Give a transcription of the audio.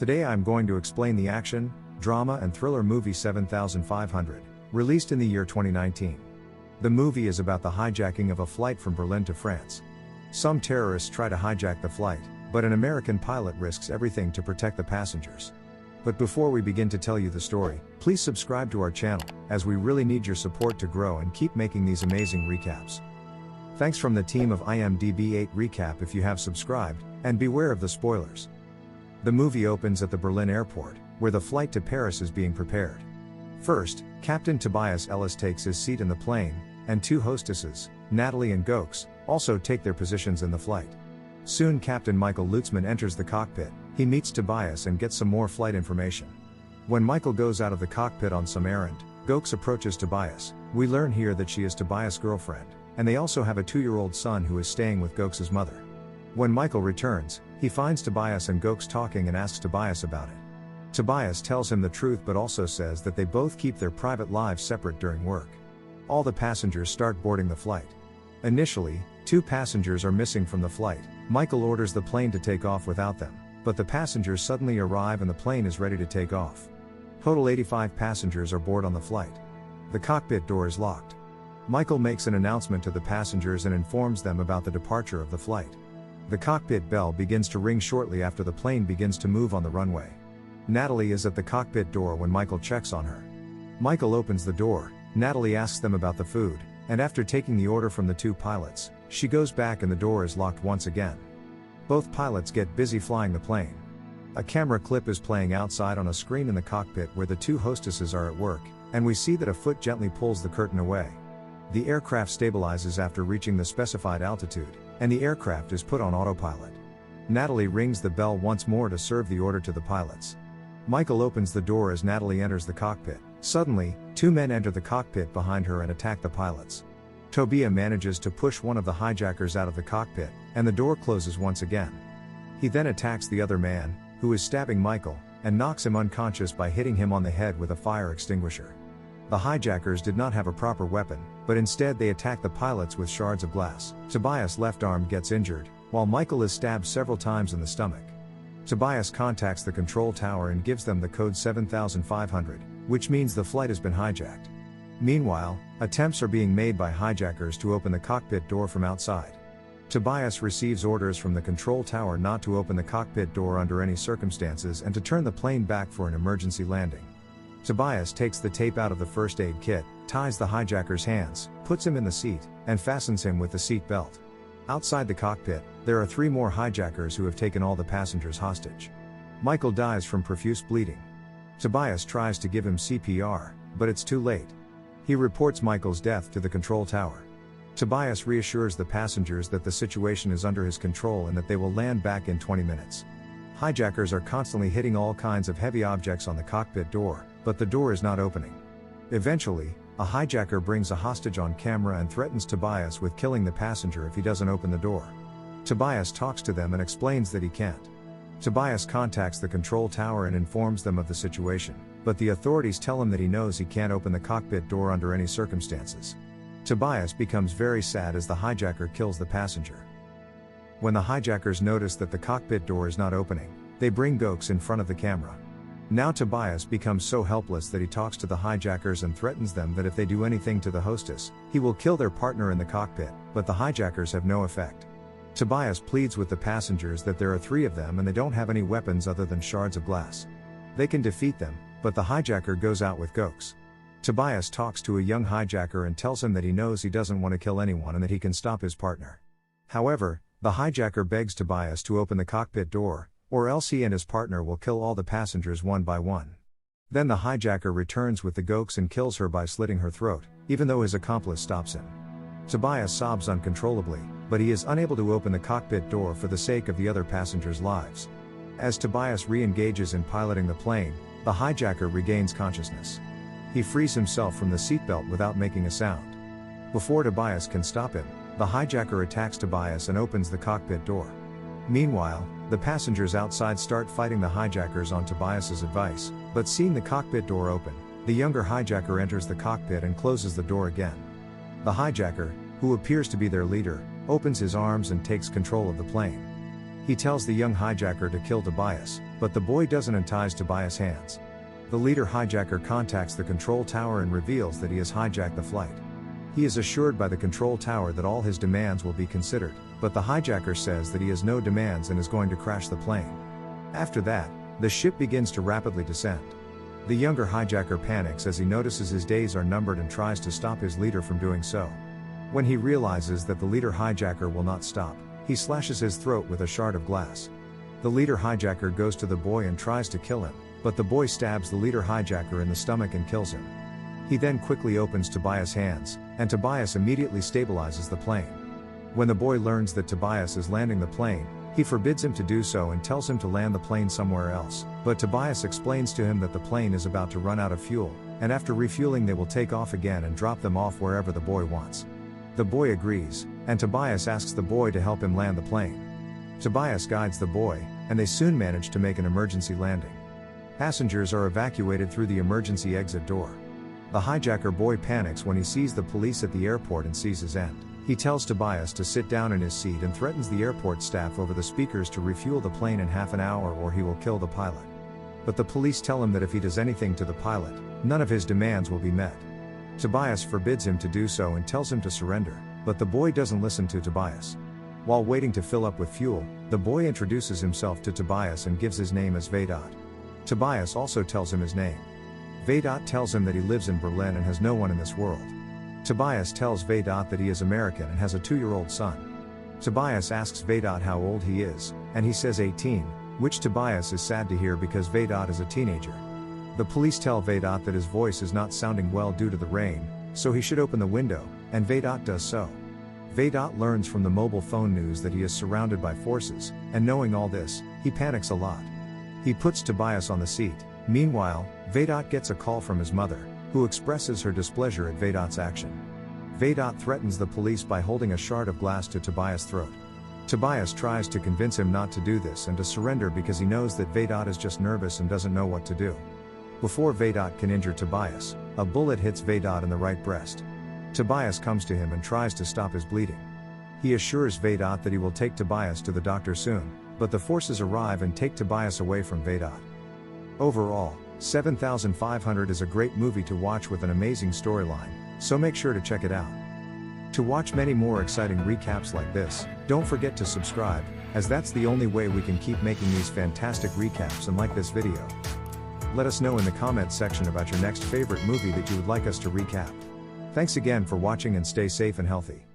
Today I'm going to explain the action, drama and thriller movie 7500, released in the year 2019. The movie is about the hijacking of a flight from Berlin to France. Some terrorists try to hijack the flight, but an American pilot risks everything to protect the passengers. But before we begin to tell you the story, please subscribe to our channel, as we really need your support to grow and keep making these amazing recaps. Thanks from the team of IMDb 8 Recap if you have subscribed, and beware of the spoilers. The movie opens at the Berlin airport, where the flight to Paris is being prepared. First, Captain Tobias Ellis takes his seat in the plane, and two hostesses, Natalie and Gokes, also take their positions in the flight. Soon Captain Michael Lutzman enters the cockpit. He meets Tobias and gets some more flight information. When Michael goes out of the cockpit on some errand, Gokes approaches Tobias. We learn here that she is Tobias' girlfriend, and they also have a 2-year-old son who is staying with Gokes' mother. When Michael returns, he finds Tobias and Gokes talking and asks Tobias about it. Tobias tells him the truth but also says that they both keep their private lives separate during work. All the passengers start boarding the flight. Initially, 2 passengers are missing from the flight. Michael orders the plane to take off without them, but the passengers suddenly arrive and the plane is ready to take off. Total 85 passengers are aboard on the flight. The cockpit door is locked. Michael makes an announcement to the passengers and informs them about the departure of the flight. The cockpit bell begins to ring shortly after the plane begins to move on the runway. Natalie is at the cockpit door when Michael checks on her. Michael opens the door. Natalie asks them about the food, and after taking the order from the 2 pilots, she goes back and the door is locked once again. Both pilots get busy flying the plane. A camera clip is playing outside on a screen in the cockpit where the 2 hostesses are at work, and we see that a foot gently pulls the curtain away. The aircraft stabilizes after reaching the specified altitude, and the aircraft is put on autopilot. Natalie rings the bell once more to serve the order to the pilots. Michael opens the door as Natalie enters the cockpit. Suddenly, 2 men enter the cockpit behind her and attack the pilots. Tobias manages to push one of the hijackers out of the cockpit, and the door closes once again. He then attacks the other man, who is stabbing Michael, and knocks him unconscious by hitting him on the head with a fire extinguisher. The hijackers did not have a proper weapon, but instead they attack the pilots with shards of glass. Tobias' left arm gets injured, while Michael is stabbed several times in the stomach. Tobias contacts the control tower and gives them the code 7500, which means the flight has been hijacked. Meanwhile, attempts are being made by hijackers to open the cockpit door from outside. Tobias receives orders from the control tower not to open the cockpit door under any circumstances and to turn the plane back for an emergency landing. Tobias takes the tape out of the first aid kit, ties the hijacker's hands, puts him in the seat, and fastens him with the seat belt. Outside the cockpit, there are 3 more hijackers who have taken all the passengers hostage. Michael dies from profuse bleeding. Tobias tries to give him CPR, but it's too late. He reports Michael's death to the control tower. Tobias reassures the passengers that the situation is under his control and that they will land back in 20 minutes. Hijackers are constantly hitting all kinds of heavy objects on the cockpit door, but the door is not opening. Eventually, a hijacker brings a hostage on camera and threatens Tobias with killing the passenger if he doesn't open the door. Tobias talks to them and explains that he can't. Tobias contacts the control tower and informs them of the situation, but the authorities tell him that he knows he can't open the cockpit door under any circumstances. Tobias becomes very sad as the hijacker kills the passenger. When the hijackers notice that the cockpit door is not opening, they bring Gokes in front of the camera. Now Tobias becomes so helpless that he talks to the hijackers and threatens them that if they do anything to the hostess, he will kill their partner in the cockpit, but the hijackers have no effect. Tobias pleads with the passengers that there are 3 of them and they don't have any weapons other than shards of glass. They can defeat them, but the hijacker goes out with Gokes. Tobias talks to a young hijacker and tells him that he knows he doesn't want to kill anyone and that he can stop his partner. However, the hijacker begs Tobias to open the cockpit door, or else he and his partner will kill all the passengers one by one. Then the hijacker returns with the Gokes and kills her by slitting her throat, even though his accomplice stops him. Tobias sobs uncontrollably, but he is unable to open the cockpit door for the sake of the other passengers' lives. As Tobias re-engages in piloting the plane, the hijacker regains consciousness. He frees himself from the seatbelt without making a sound. Before Tobias can stop him, the hijacker attacks Tobias and opens the cockpit door. Meanwhile, the passengers outside start fighting the hijackers on Tobias's advice, but seeing the cockpit door open, the younger hijacker enters the cockpit and closes the door again. The hijacker, who appears to be their leader, opens his arms and takes control of the plane. He tells the young hijacker to kill Tobias, but the boy doesn't and ties Tobias' hands. The leader hijacker contacts the control tower and reveals that he has hijacked the flight. He is assured by the control tower that all his demands will be considered, but the hijacker says that he has no demands and is going to crash the plane. After that, the ship begins to rapidly descend. The younger hijacker panics as he notices his days are numbered and tries to stop his leader from doing so. When he realizes that the leader hijacker will not stop, he slashes his throat with a shard of glass. The leader hijacker goes to the boy and tries to kill him, but the boy stabs the leader hijacker in the stomach and kills him. He then quickly opens Tobias' hands, and Tobias immediately stabilizes the plane. When the boy learns that Tobias is landing the plane, he forbids him to do so and tells him to land the plane somewhere else, but Tobias explains to him that the plane is about to run out of fuel, and after refueling they will take off again and drop them off wherever the boy wants. The boy agrees, and Tobias asks the boy to help him land the plane. Tobias guides the boy, and they soon manage to make an emergency landing. Passengers are evacuated through the emergency exit door. The hijacker boy panics when he sees the police at the airport and sees his end. He tells Tobias to sit down in his seat and threatens the airport staff over the speakers to refuel the plane in half an hour or he will kill the pilot. But the police tell him that if he does anything to the pilot, none of his demands will be met. Tobias forbids him to do so and tells him to surrender, but the boy doesn't listen to Tobias. While waiting to fill up with fuel, the boy introduces himself to Tobias and gives his name as Vedot. Tobias also tells him his name. Vedot tells him that he lives in Berlin and has no one in this world. Tobias tells Vedot that he is American and has a 2-year-old son. Tobias asks Vedot how old he is, and he says 18, which Tobias is sad to hear because Vedot is a teenager. The police tell Vedot that his voice is not sounding well due to the rain, so he should open the window, and Vedot does so. Vedot learns from the mobile phone news that he is surrounded by forces, and knowing all this, he panics a lot. He puts Tobias on the seat. Meanwhile, Vedot gets a call from his mother, who expresses her displeasure at Vedot's action. Vedot threatens the police by holding a shard of glass to Tobias' throat. Tobias tries to convince him not to do this and to surrender because he knows that Vedot is just nervous and doesn't know what to do. Before Vedot can injure Tobias, a bullet hits Vedot in the right breast. Tobias comes to him and tries to stop his bleeding. He assures Vedot that he will take Tobias to the doctor soon, but the forces arrive and take Tobias away from Vedot. Overall, 7500 is a great movie to watch with an amazing storyline, so make sure to check it out. To watch many more exciting recaps like this, don't forget to subscribe, as that's the only way we can keep making these fantastic recaps and like this video. Let us know in the comments section about your next favorite movie that you would like us to recap. Thanks again for watching and stay safe and healthy.